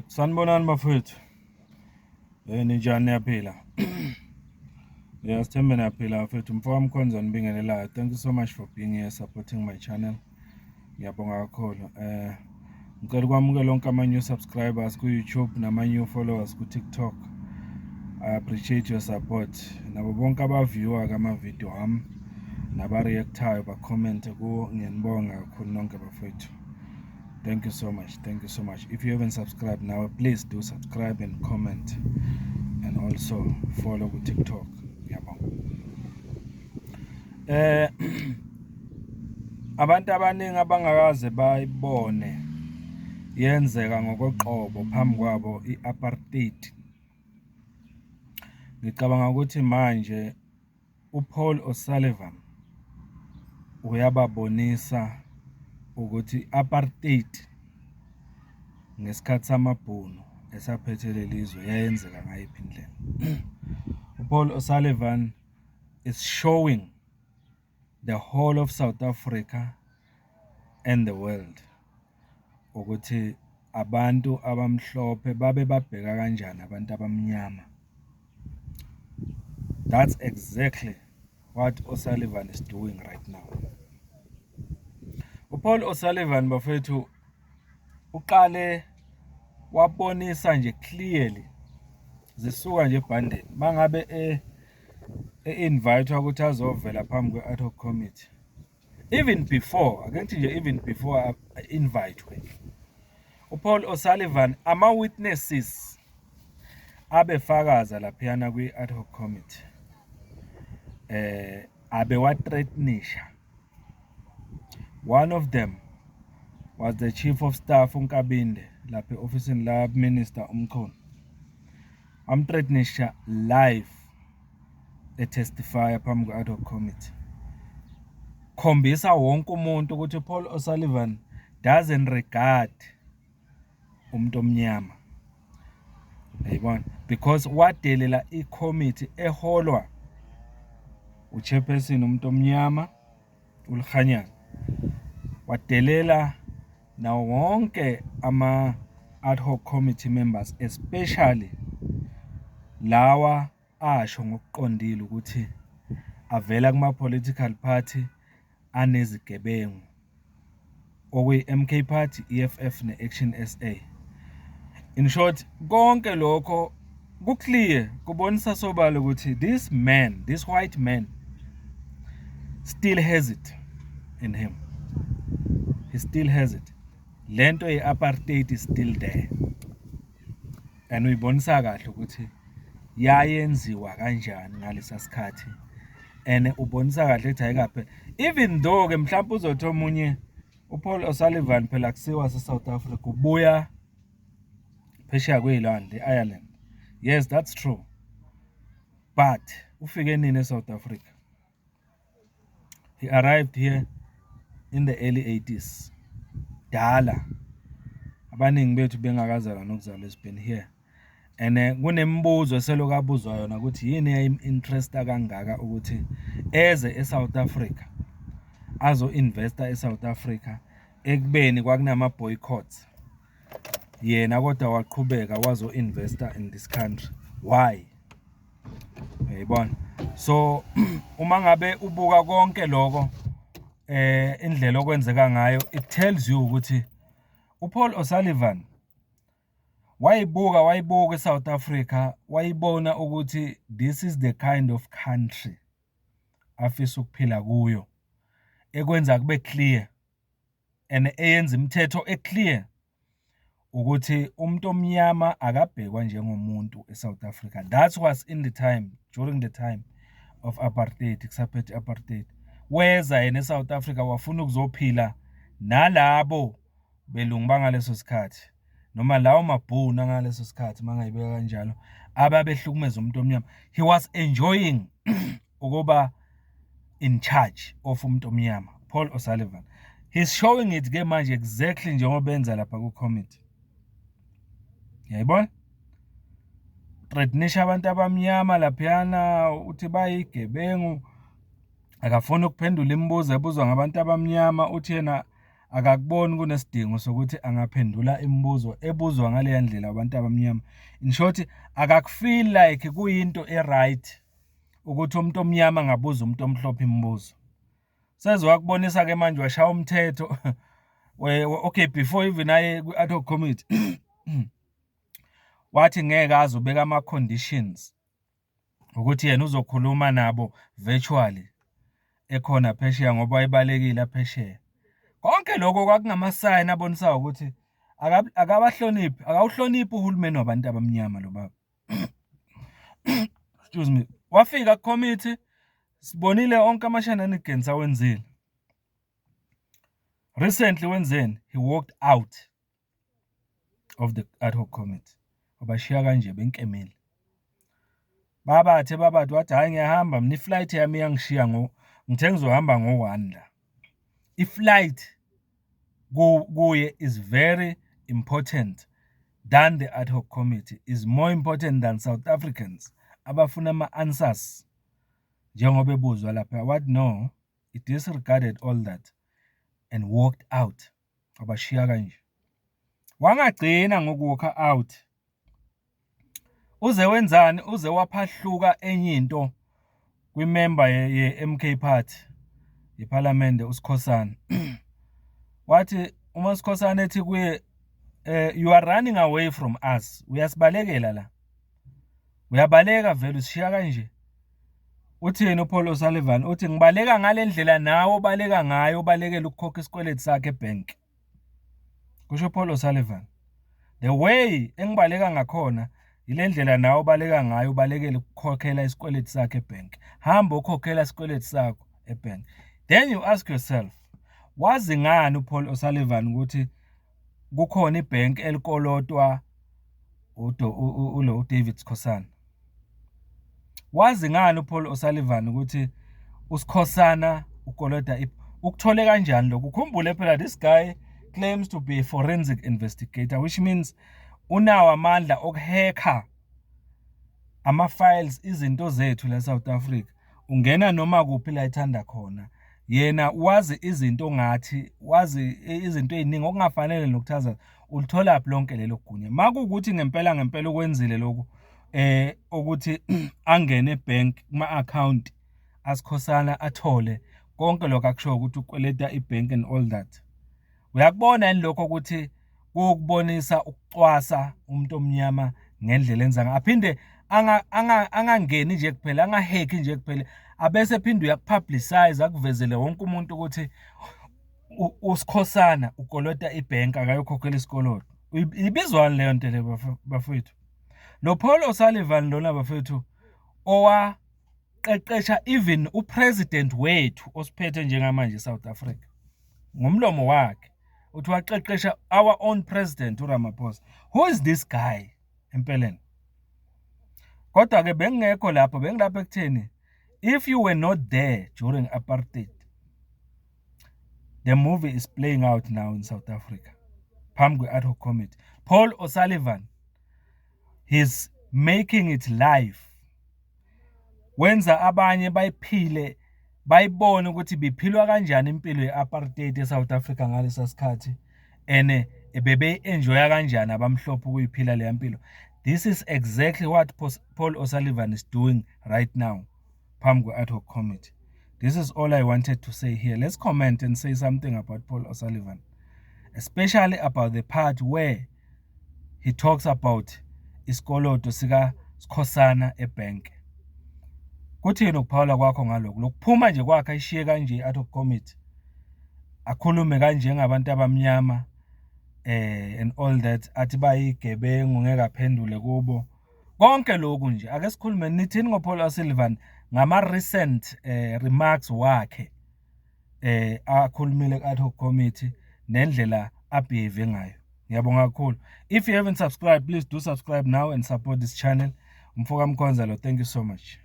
Sanibonani bafowethu. Ninjani niyaphila? Sithembe niyaphila bafowethu. Mfowethu Mkhonza nibingelelayo. Thank you so much for being here supporting my channel. Ngiyabonga kakhulu. Ngicela ukwamukela lonke ama-new subscribers ku-YouTube nama-new followers ku-TikTok. I appreciate your support. Nabo bonke abaviewer ama-video ami naba-reactayo ba-comment kuwo ngiyanibonga kakhulu nonke bafowethu. Thank you so much. Thank you so much. If you haven't subscribed now, please do subscribe and comment, and also follow with TikTok. Abantu abaningi abangakaze bayibone yenzeka ngokoqobo phambi kwabo i-apartheid. Ngicabanga ukuthi manje uPaul O'Sullivan uyababonisa ukuthi apartheid ngesikhathi samabhunu esaphethe lelizwe yayenzeka ngayiphi indlela. uPaul O'Sullivan is showing the whole of South Africa and the world ukuthi abantu abamhlophe babe babheka kanjani abantu abamnyama. That's exactly what O'Sullivan is doing right now. uPaul O'Sullivan bafethu uqale wabonisa nje clearly zisuka nje ebhandeni mangabe invite ukuthi azovela phambi kwe-ad hoc committee. Even before, akengithi nje even before invite uPaul O'Sullivan ama-witnesses abefakaza laphiyana kwi-ad hoc committee abewa-threatenisha. One of them was the Chief of Staff uNkabinde lapha e-ofisini la Minister uMkhonto. Amthreatenisha live testify phambi kwe-ad hoc committee. Khombisa wonke umuntu ukuthi Paul O'Sullivan doesn't regard umuntu omnyama. Yayibona, because wadelela i-committee eholwa uchairperson umuntu omnyama uLkhanyana. Wadelela na wonke ama-ad hoc committee members, especially lawa asho ngokuqondile ukuthi avela kuma-political party anezigebengu okuyi-MK Party, EFF ne-Action SA. In short, konke lokho ku-clear kubonisa sobala ukuthi this man, this white man still has it in him. He still has it. Lento ye-apartheid is still there. And uyibonisa kahle ukuthi yayenziwa kanjani ngalesa sikhathi. And ubonisa kahle ukuthi ayikaphela. Even though ke mhlawumbe uzothi omunye uPaul O'Sullivan phela kusiwa se-South Africa ubuya phesheya kwey'lwandle e-Ireland. Yes, that's true. But ufike nini eSouth Africa? He arrived here in the early 80s. Dala. Abaningi bethu bengakazalwa nokuzalwa has been here. And kunembuzo eseloku abuzwa yona ukuthi yini yayim-interesta kangaka ukuthi eze eSouth Africa azo-investa eSouth Africa ekubeni kwakunama-boycotts. Yena kodwa waqhubeka wazo-investa in this country. Why? Yayibona. So uma ngabe ubuka konke lokho indlela okwenzeka ngayo, it tells you ukuthi uPaul O'Sullivan wayibuka eSouth Africa, wayibona ukuthi this is the kind of country afisa ukuphila kuyo, ekwenza kube clear and eyenza imithetho eclear ukuthi umuntu omnyama akabhekwa njengomuntu eSouth Africa. That was in the time, during the time of apartheid, kusaphethe apartheid. Weza yena eSouth Africa wafuna ukuzophila nalabo belungu bangaleso sikhathi, noma lawo mabhunu ngaleso sikhathi mangayibeka kanjalo ababehlukumeza umuntu omnyama. He was enjoying ukuba in charge of umuntu omnyama, Paul O'Sullivan. He's showing it ke manje exactly njengoba benza lapha ku-committee. Yayibona? Threatenisha abantu abamnyama laphiyana uthi bayigebengu. Akafuna ukuphendula imibuzo ebuzwa ngabantu abamnyama, uthi yena akakuboni kunesidingo sokuthi angaphendula imibuzo ebuzwa ngale ndlela abantu abamnyama. In short, akakufeel like kuyinto eright ukuthi umuntu omnyama ngabuza umuntu omhlophe imibuzo. Sezwakubonisa ke manje washaya umthetho okay, before even aye kwi-ad hoc committee wathi ngeke aze ubeka ama-conditions ukuthi yena uzokhuluma nabo virtually ekhona phesheya ngoba wayebalekile aphesheya. Konke lokho kwakungama-sign abonisayo ukuthi akawuhloniphi uhulumeni wabantu abamnyama lo baba. Excuse me. Wafika ku-committee, sibonile onke ama-shenanigans awenzile. Recently wenzeni? He walked out of the ad hoc committee. Wabashiya kanje benkemeli. Babathe wathi hayi ngiyahamba mina, iflight yami yangishiya ngithe ngizohamba ngo-1 la. Iflight kuye is very important than the ad hoc committee, is more important than South Africans abafuna ama-answers njengoba ebuzwa lapha. What no, he disregarded all that and walked out. Wabashiya kanje. Wangagcina ngokuwalka out. Uze wenzani? Uze waphahluka enye into kwimember ye-MK Party yeParliament uSikhosana. Wathi uma uSikhosana ethi kuye you are running away from us. Uyasibalekela la. Uyabaleka vele usishiya kanje. Uthini uPaul O'Sullivan? Uthi ngibaleka ngale ndlela nawe obaleka ngayo, obalekela ukukhokha isikweletu sakhe ebank. Kusho Paul O'Sullivan. The way engibaleka ngakhona ile ndlela nawe obaleka ngayo, obalekela ukukhokhela isikweletu sakhe ebank. Hamba ukhokhela isikweletu sakho ebank. Then you ask yourself, wazi ngani uPaul O'Sullivan ukuthi kukhona ibank elikolotwa ulo David Sikhosana? Wazi ngani uPaul O'Sullivan ukuthi uSikhosana ukolota ukuthole kanjani lokho? Ukhumbule phela this guy claims to be a forensic investigator, which means unawo amandla okuhacka ama-files, izinto zethu la South Africa. Ungena noma kuphi la ethanda khona. Yena wazi izinto ngathi, wazi izinto eziningi okungafanele nokuthaza. Ulithola phi lonke lelo gunya? Makuwukuthi ngempela ukwenzile lokho ukuthi angene ebank kuma-account aSikhosana athole konke lokho akusho ukuthi ukweleta ibank and all that. Uyakubona yini lokho ukuthi ukubonisa ukucwasa umuntu omnyama ngendlela enza ngayo? Aphinde angangeni nje kuphela, angaheki nje kuphela, abese phinde uyakupublicize akuvezele wonke umuntu ukuthi uSikhosana ukolota ibank akayokhokhela isikoloto. Ibizwani leyo nto le bafethu? Lo Paul O'Sullivan lona bafethu owaqeqesha even upresident wethu osiphethe njengamanje eSouth Africa ngomlomo wakhe. Uthi waqeqesha our own president uRamaphosa. Who is this guy empeleni? Kodwa ke bengekho lapho, bengilapha ekutheni, if you were not there during apartheid, the movie is playing out now in South Africa. Phambi kwe-ad hoc committee, Paul O'Sullivan, he's making it live. Wenza abanye bayiphile, bayibone ukuthi biphilwa kanjani impilo ye-apartheid eSouth Africa ngalesa sikhathi, ene bebe enjoya kanjani abamhlophe ukuyiphila le mpilo. This is exactly what Paul O'Sullivan is doing right now phambi kwe-ad hoc committee. This is all I wanted to say here. Let's comment and say something about Paul O'Sullivan, especially about the part where he talks about isikoloto sika Sikhosana ebank. Kuthini ukuphawula kwakho ngalokho? Lokuphuma nje kwakhe ayishiye kanje i-ad hoc committee, akhulume kanje ngabantu abamnyama and all that, athi bayigebengu ngeke aphendule kubo. Konke lokhu nje ake sikhulume nithini ngoPaul O'Sullivan ngama-recent remarks wakhe akhulumile ku-ad hoc committee nendlela abehave ngayo. Ngiyabonga kakhulu. If you haven't subscribed, please do subscribe now and support this channel. Mfoka Mkhonzalo, thank you so much.